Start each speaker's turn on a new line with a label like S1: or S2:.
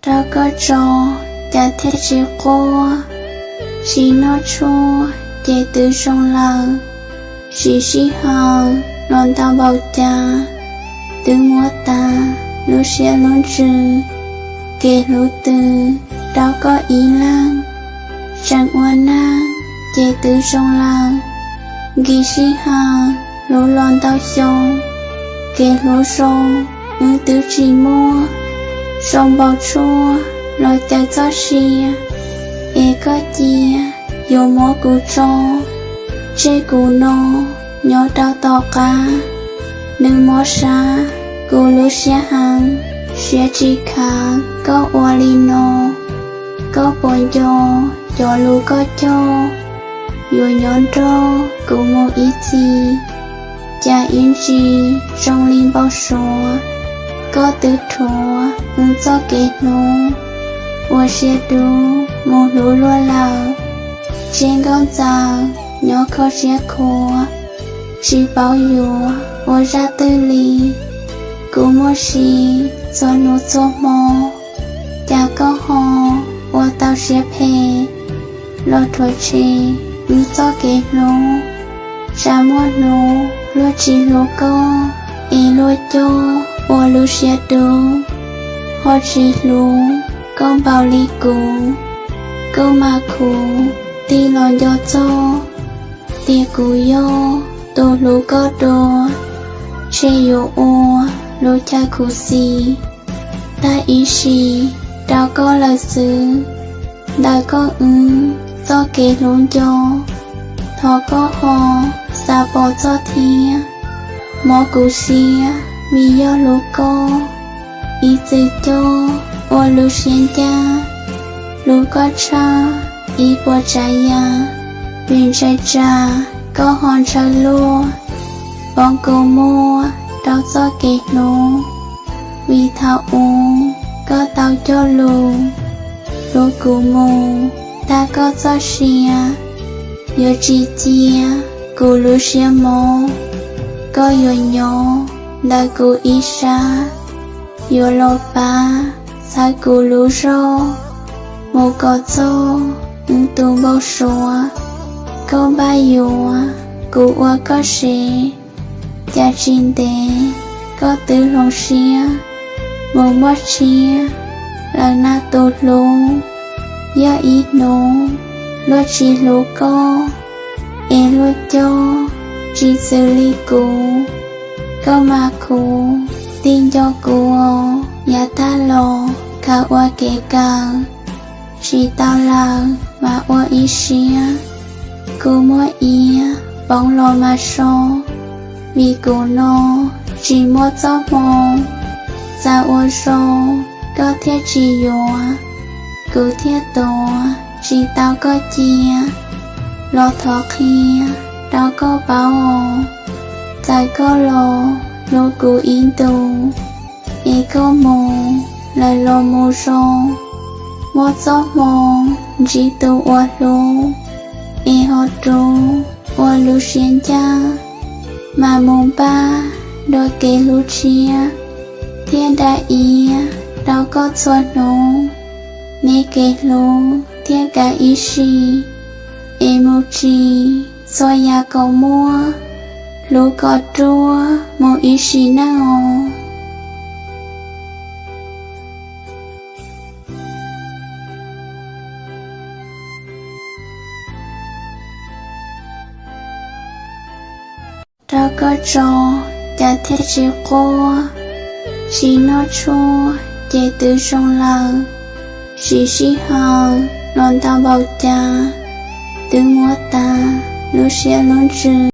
S1: ta có trò ta thế chỉ qua chỉ nó chua để từ trong lòng chỉ hờ non ta bảo cha từ mua ta lúc xe luôn trừ kể lúc từ đâu có ý lăng chẳng oan năng để từ trong lòng ghi chỉ hờ lúc lon tao xong kể lúc xong ứng từ chỉ mua xong bao chua rồi ta cho xìa có chia dù mó cụ cho chê cụ nô nhớ đau to cá đừng mó xa cụ lưu xe hàng xe chỉ khá có oa li nô có bồn cho lưu có cho dù nhón trô cụ mô ý gì cha yên gì trong linh bao số có tư thua cho kết nô我写读木路落了，trên con dao nhỏ khó sẽ khổ, chỉ bảo dù我ra tư lý, cú mua xì cho nụ cho mò, chả có hò, 我到sẽ phê, lo thôi chê, cho kết nụ, ra mua nụ, lo chỉ lo có, lo cho, 我路sẽ读，họ chỉ lu con bao ly cũ câu mà khủ ti lon do cho ti cú yo tô lu có đồ che yo o lu cha cú si ta ý si đào có lời xứ đào có do kể luôn cho thọ có hò xa bỏ cho thia mò cú si mi yo lu có ý tư cho ô lưu xuyên cha lưu có cha y bộ trái ya viên trái cha có hòn trái lúa bóng cầu mua đau gió kẹt nô vì thảo uống có tao cho lù lúa cụ mù ta có gió xìa yo chi chia cụ lưu xìa mô có yo nhô đã cụ y xa yo lô ba sai cụ lú rô mô có chô tù bầu sủa câu ba dùa cụ ua có xế cha chín tế có tư rong xía mô mất chia là na tù lú ya ít nô lô chi lú cô lô chô chi xử lý cụ câu mà cụ tin cho cụ ya ta lô cả oa kể cả chỉ tao là mà oa ý xía cô mua ý bóng lò mà so vì cô nô chỉ mua gió mồ ra oa so có thiết chỉ dùa cứ thiết tổ chỉ tao có chia lo thọ kia đó có báo tại có lô cụ yên tù có mồ lời lo mô rong mô gió mô chỉ tu oa lô họ trô oa lô xuyên cha mà mô ba đôi kê lô chia thiên đại ý đâu có xóa nô nê kê lô thiên cả ý xì mô chi xóa ya cầu mua lô có trô mô ý xì nào ta có trò ta thế chỉ qua chỉ nó chua để từ trong lòng chỉ hờ non ta bảo cha từ mua ta lúc xe luôn trừ